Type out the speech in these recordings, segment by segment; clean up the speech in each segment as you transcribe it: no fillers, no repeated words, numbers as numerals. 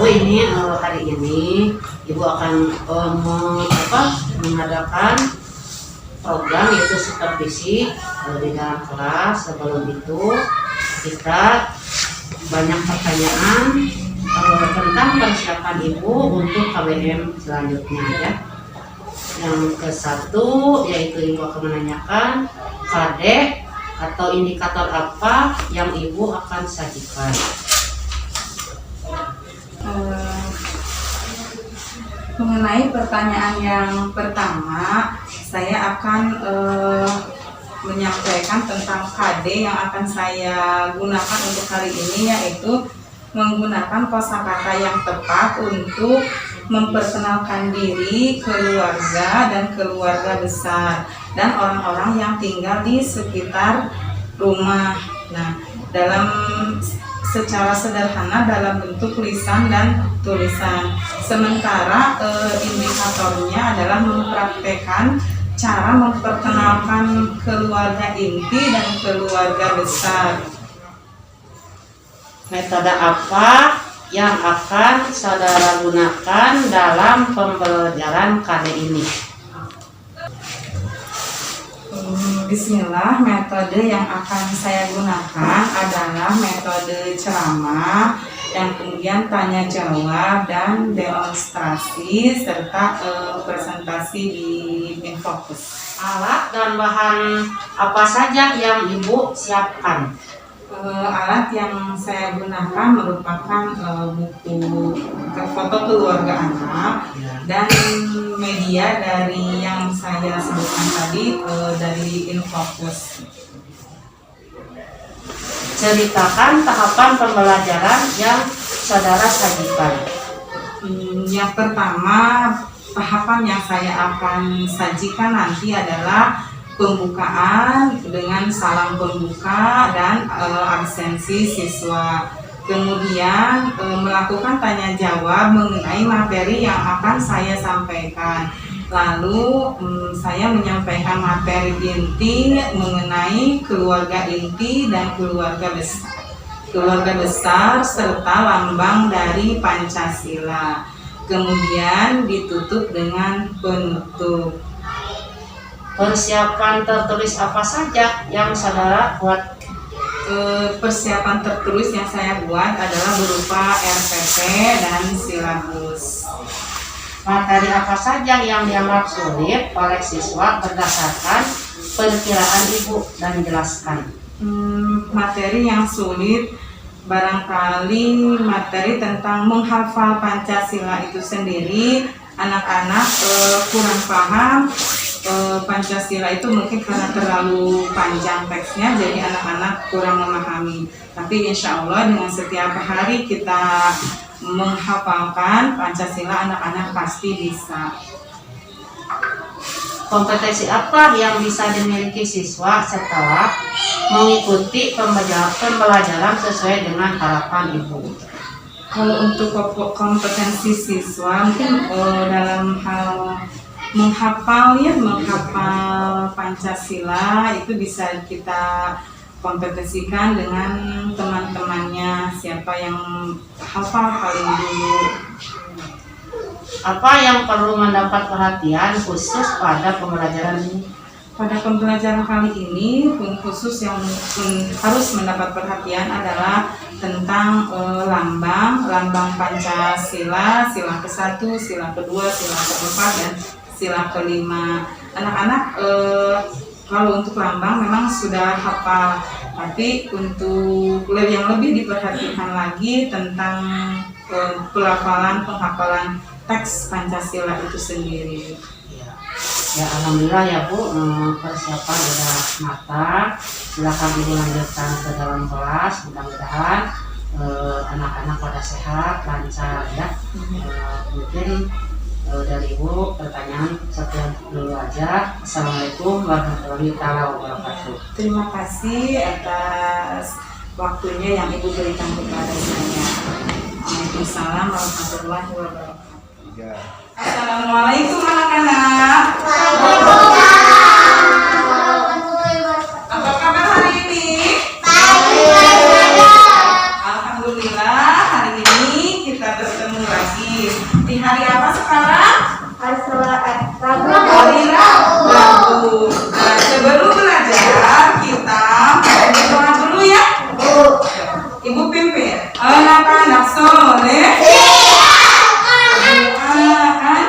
Bu, ini hari ini Ibu akan mengadakan program yaitu supervisi di dalam kelas. Sebelum itu kita banyak pertanyaan tentang persiapan Ibu untuk KBM selanjutnya ya. Yang ke-1 yaitu Ibu akan menanyakan KD atau indikator apa yang Ibu akan sajikan. Mengenai pertanyaan yang pertama, saya akan menyampaikan tentang KD yang akan saya gunakan untuk hari ini, yaitu menggunakan kosakata yang tepat untuk memperkenalkan diri, keluarga, dan keluarga besar, dan orang-orang yang tinggal di sekitar rumah. Nah, secara sederhana dalam bentuk lisan dan tulisan. Sementara indikatornya adalah mempraktekkan cara memperkenalkan keluarga inti dan keluarga besar. Metode apa yang akan saudara gunakan dalam pembelajaran KD ini? Bismillah, metode yang akan saya gunakan adalah metode ceramah, yang kemudian tanya jawab dan demonstrasi serta presentasi di Infocus. Alat dan bahan apa saja yang Ibu siapkan? Alat yang saya gunakan merupakan buku foto keluarga anak dan media dari yang saya sebutkan tadi dari Infocus. Ceritakan tahapan pembelajaran yang saudara sajikan. Yang pertama, tahapan yang saya akan sajikan nanti adalah pembukaan dengan salam pembuka dan absensi siswa. Kemudian melakukan tanya jawab mengenai materi yang akan saya sampaikan. Lalu saya menyampaikan materi inti mengenai keluarga inti dan keluarga besar serta lambang dari Pancasila. Kemudian ditutup dengan penutup. Persiapan tertulis apa saja yang saudara buat? Persiapan tertulis yang saya buat adalah berupa RPP dan silabus. Materi apa saja yang dianggap sulit oleh siswa berdasarkan perkiraan Ibu dan jelaskan. Materi yang sulit barangkali materi tentang menghafal Pancasila itu sendiri. Anak-anak kurang paham Pancasila itu mungkin karena terlalu panjang teksnya, jadi anak-anak kurang memahami. Tapi insya Allah dengan setiap hari kita menghafalkan Pancasila, anak-anak pasti bisa. Kompetensi apa yang bisa dimiliki siswa setelah mengikuti pembelajaran sesuai dengan harapan Ibu? Kalau untuk kompetensi siswa mungkin dalam hal menghafal Pancasila itu bisa kita kompetensikan dengan teman-temannya, siapa yang hafal paling dulu. Apa yang perlu mendapat perhatian khusus pada pembelajaran ini? Pada pembelajaran kali ini khusus yang harus mendapat perhatian adalah tentang lambang Pancasila, sila ke-1, sila ke-2, sila ke-4, dan sila ke-5. Anak-anak kalau untuk lambang memang sudah hafal, tapi untuk yang lebih diperhatikan lagi tentang penghafalan teks Pancasila itu sendiri. Ya, alhamdulillah ya Bu, persiapan sudah matang. Silakan Ibu lanjutkan ke dalam kelas. Mudah-mudahan anak-anak pada sehat, lancar ya. Mungkin dari Ibu pertanyaan sekian dulu aja. Assalamualaikum warahmatullahi wabarakatuh. Terima kasih atas waktunya yang Ibu berikan kepada saya. Waalaikumsalam warahmatullahi wabarakatuh. Assalamualaikum anak-anak. Apa kabar hari ini? Alhamdulillah hari ini kita bertemu hari apa sekarang? Rabu. Hari Rabu. Nah, sebelum belajar kita berdoa dulu ya. Ibu pimpin. Anak-anak soleh. Doakan.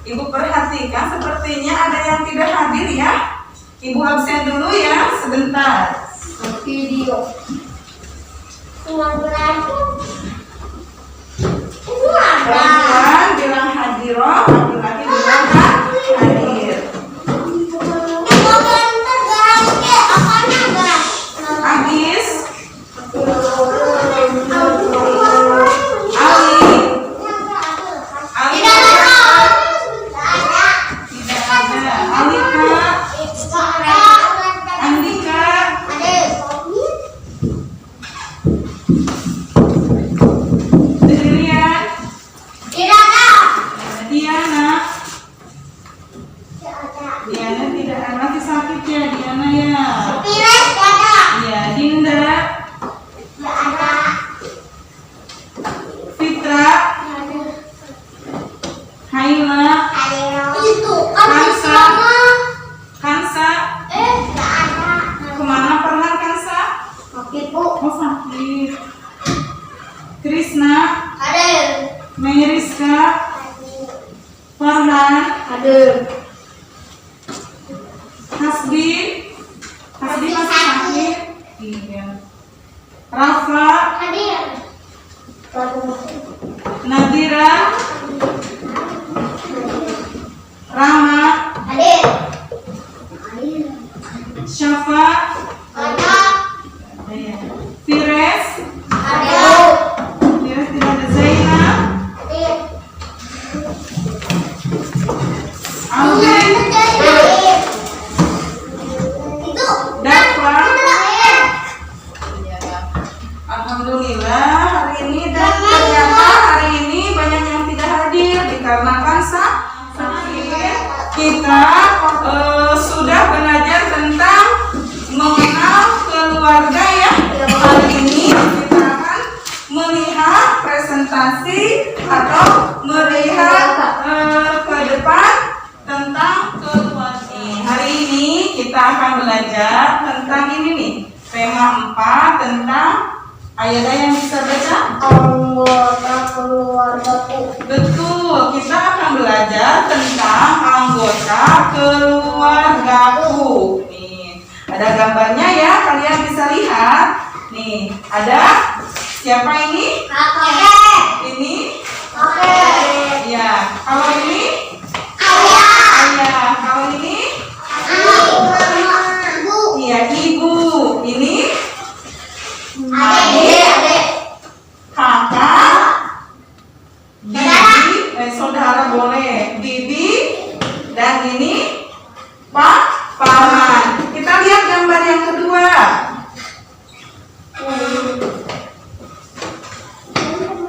Ibu perhatikan sepertinya ada yang tidak hadir ya. Ibu absen dulu ya sebentar. Video. Perempuan bilang hadiroh, laki-laki bilang hadir. Agis, Ali, Ali tidak ada. Alika, Andika, Lilian, Diana. Diana tidak ada, lagi sakit ya Diana ya. Iya, Dinda, Fitra, Haila, Kansa. Kemana pernah Kansa? Oh sakit. Krisna, Meriska, Farhan, Hasbi masih sakit. Iya. Rafa, Nadira, Rama, Syafa, Fires, Fires tidak ada. Zainab, Alvin, Dafa. Alhamdulillah hari ini dan ternyata hari ini banyak yang tidak hadir dikarenakan sakit. Kita sudah belajar tentang mengenal keluarga ya. Hari ini kita akan melihat presentasi atau melihat ke depan tentang keluarga. Hari ini kita akan belajar tentang ini nih, tema 4 tentang ayat yang bisa baca. Anggota keluargaku. Betul, kita akan belajar tentang anggota keluargaku. Nih, ada gambarnya ya, kalian bisa lihat. Nih, ada siapa ini? Ini? Ya, kalau ini? Ayah. Kalau ini? Iya, ibu. Ini? Adik. Kakak. Bibi, saudara boleh. Bibi dan ini paman. Kita lihat gambar yang kedua.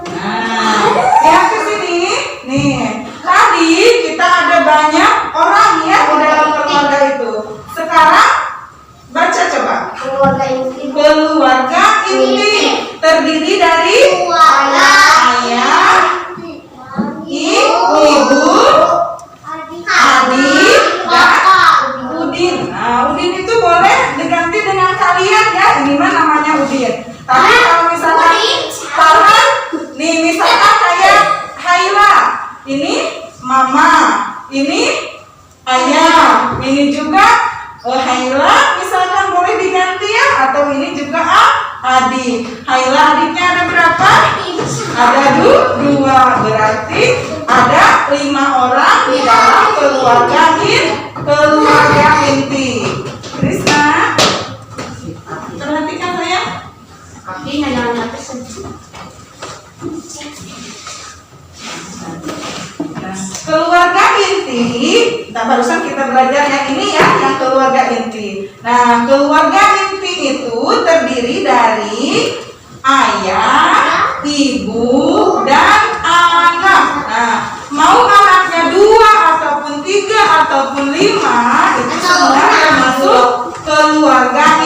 Nah, lihat ke sini. Nih, tadi kita ada banyak orang ya di dalam keluarga itu. Sekarang baca coba. Keluarga inti. Keluarga inti terdiri dari ayah, ibu, adik, ini juga Haila misalkan boleh diganti ya, atau ini juga adik. Haila adiknya ada berapa? Ada dua, berarti ada 5 orang di dalam keluarga inti. Krisna, perhatikan saya. Kakinya jangan nyatesin. Keluarga inti, nah barusan kita belajar yang ini ya, yang keluarga inti. Nah, keluarga inti itu terdiri dari ayah, ibu, dan anak. Nah, mau anaknya 2 ataupun 3 ataupun 5, itu semua termasuk keluarga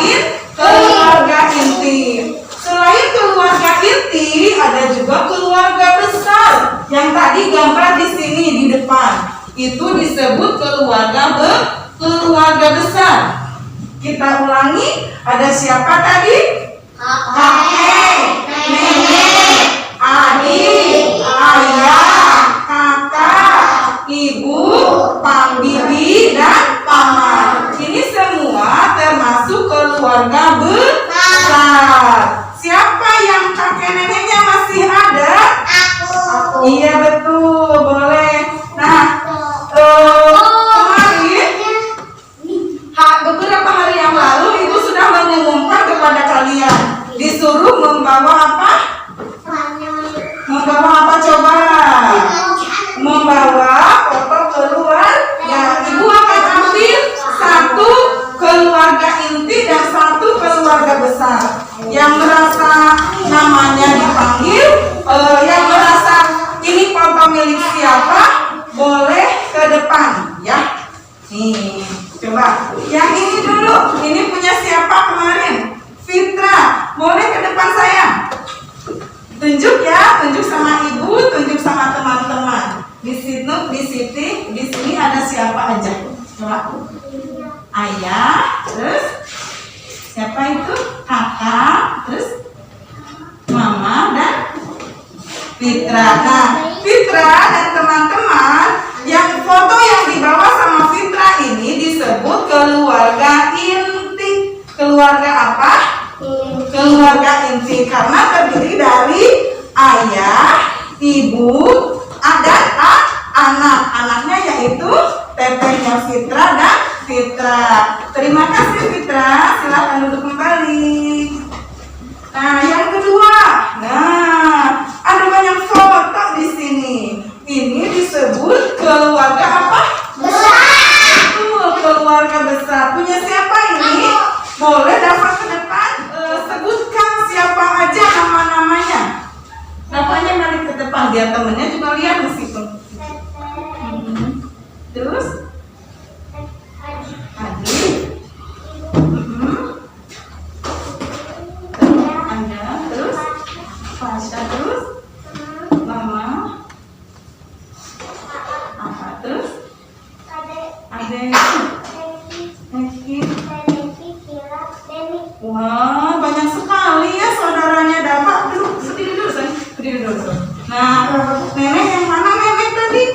inti. Selain keluarga inti, ada juga keluarga besar yang tadi gambar di sini di depan. Itu disebut keluarga besar. Kita ulangi, ada siapa tadi? Kakek, nenek, adik, ayah, kakak, ibu, bibi, dan paman. Ini semua termasuk keluarga besar. Siapa yang kakek neneknya masih ada? Aku. Iya betul, boleh. Nah, kemarin beberapa hari yang lalu ibu sudah mengumumkan kepada kalian, disuruh membawa apa? Membawa apa coba? Membawa foto keluar. Ya, ibu akan ambil 1 keluarga inti dan 1 keluarga besar. Yang merasa namanya dipanggil, yang merasa ini foto milik siapa, boleh ke depan ya. Nih, coba. Yang ini dulu, ini punya siapa kemarin? Fitra, boleh ke depan saya. Tunjuk ya, tunjuk sama ibu, tunjuk sama teman-teman. Di sini ada siapa aja? Coba. Ayah, terus siapa itu? Kakak, terus mama dan Fitra. Nah, Fitra dan teman-teman, yang foto yang dibawa sama Fitra ini disebut keluarga inti. Keluarga apa? Keluarga inti karena terdiri dari ayah, ibu, dan anak. Anaknya yaitu tetehnya Fitra dan Fitra. Terima kasih Fitra, silakan duduk kembali. Nah, yang kedua, ada banyak foto di sini. Ini disebut keluarga apa? Besar. Keluarga besar. Punya siapa ini? Boleh dapat ke depan. Sebutkan siapa aja nama-namanya. Dapatnya balik ke depan biar temennya juga lihat meskipun. Terus? Adik. Anda. Terus? Fasya. Terus? Mama. Apa terus? Adek. Eki. Wah, banyak sekali ya saudaranya. Dapat berdiri dulu. Nah, nenek yang mana nenek tadi?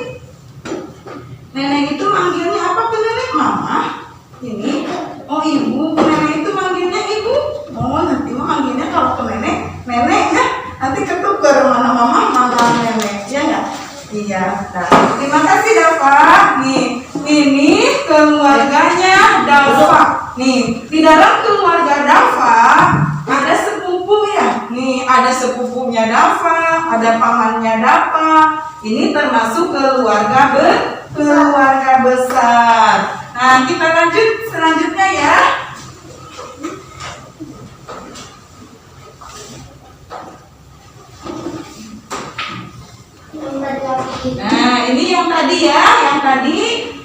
Nenek itu manggilnya apa ke nenek? Mama. Ini. Oh, ibu. Nenek itu manggilnya ibu. Oh, nanti manggilnya kalau ke nenek ya. Nanti ketukar mana mama, mana nenek. Ya nggak? Iya. Nah, terima kasih Dava. Nih, ini keluarganya Dava. Nih, di dalam keluarga Dava ada sepupu ya. Nih, ada sepupunya Dava, ada pamannya Dava. Ini termasuk keluarga besar. Nah, kita lanjut selanjutnya ya. Nah, ini yang tadi ya,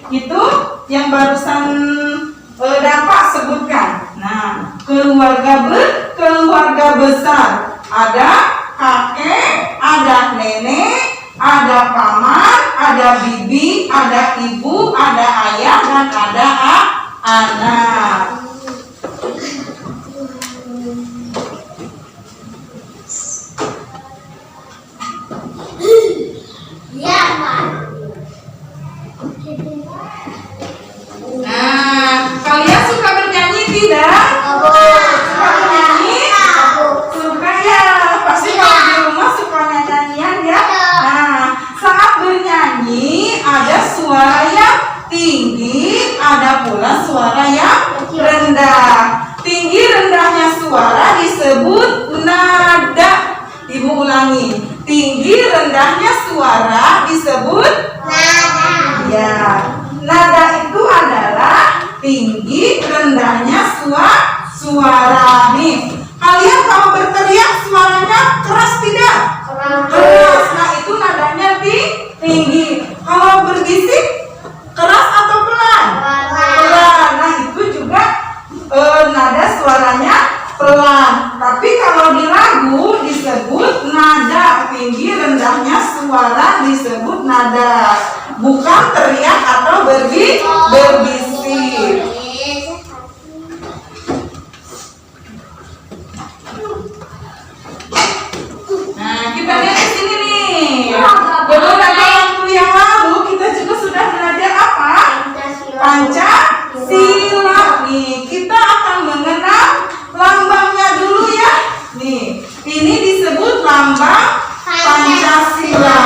itu yang barusan Dapat sebutkan. Nah, keluarga besar ada kakek, ada nenek, ada paman, ada bibi, ada ibu, ada ayah, dan ada anak. Nah, suara disebut nada. Ibu ulangi. Tinggi rendahnya suara disebut Nada. ya. Nada itu adalah tinggi rendahnya suara. Nih, kalian kalau berteriak suaranya keras tidak? Keras. Nah, itu nadanya tinggi. Kalau berbisik keras atau pelan? Pelan. Nah, itu juga nada suaranya pelan. Tapi kalau di lagu disebut nada. Tinggi rendahnya suara disebut nada. Bukan teriak atau berbisik. Nah, kita lihat di sini nih. Beberapa waktu yang lalu kita juga sudah belajar apa? Pancasila. Nih, kita akan mengenal lambangnya dulu ya. Nih, ini disebut lambang Pancasila.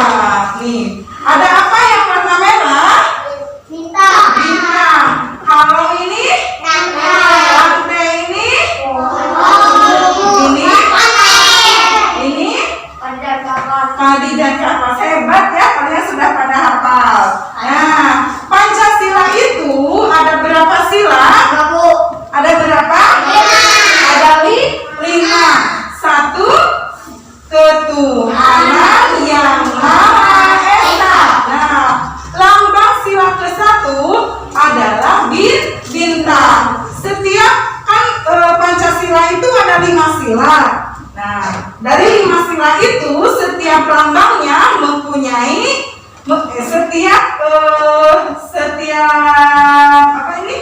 Nih, ada apa yang warna merah? Bintang. Bintang. Kalau ini lantai ini padi dan kapas. Hebat ya, kalian sudah pada hafal. Nah, Pancasila itu ada berapa sila? Ada berapa? Ada 5. 1, ketuhanan yang Maha Esa. Nah, lambang sila ke-1 adalah bintang. Setiap kan Pancasila itu ada 5 sila. Nah, dari 5 sila itu setiap lambangnya mempunyai setiap apa ini?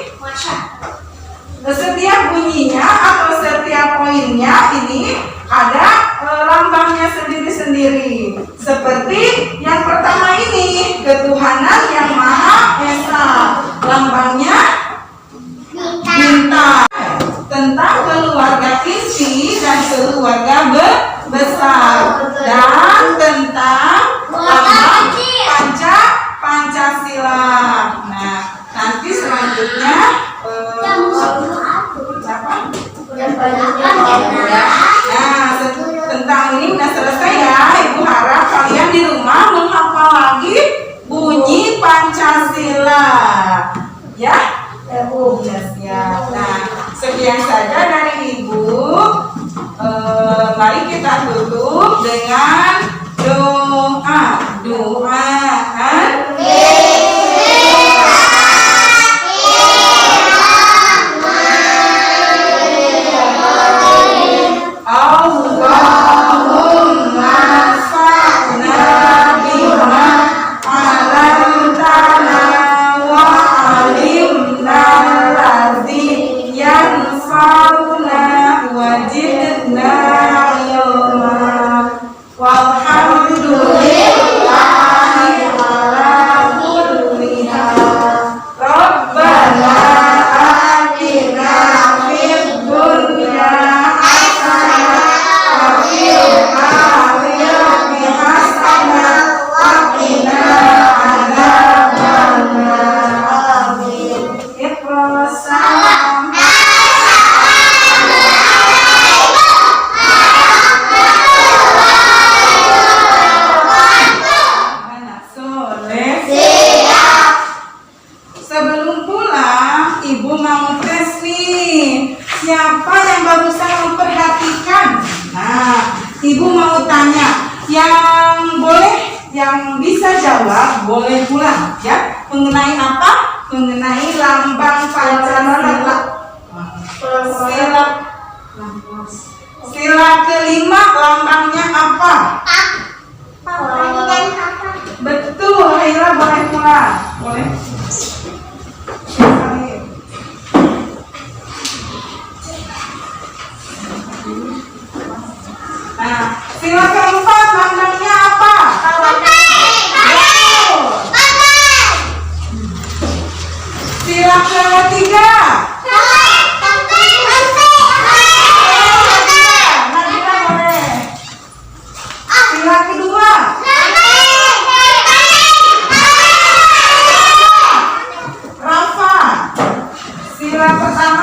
Setiap bunyinya atau setiap poinnya ini ada lambangnya sendiri-sendiri. Seperti yang pertama ini, ketuhanan yang Maha Esa. Lambangnya bintang. Tentang keluarga inti dan keluarga besar, dan tentang lambang Pancasila. Nah, nanti selanjutnya nah, tentang ini udah selesai ya. Ibu harap kalian di rumah menghafal lagi bunyi Pancasila ya. Ya. Nah, sekian saja dari Ibu. Mari kita tutup dengan doa. Allahumma fa'na bima 'allamtana wa 'allimna alladzi yanfa'una wajidna ilma. Walhamdulillahi ala kulli hal. Rabbana atina fid dunya hasanah wa fil akhirati hasanah wa qina adzabannar. Amin. Ikhlas. Salam. Anak soleh. Sebelum pulang, Ibu mau tes nih. Siapa yang barusan memperhatikan? Nah, Ibu mau tanya. Yang boleh, yang bisa jawab boleh pulang ya. Mengenai apa? Mengenai lambang Pancasila. Sila kelima lambangnya apa? Betul, Haira boleh pulang. Boleh. Nah, sila keempat lambangnya apa? Betul. Sila ketiga. Nabila boleh. Sila kedua. Rafa. Sila pertama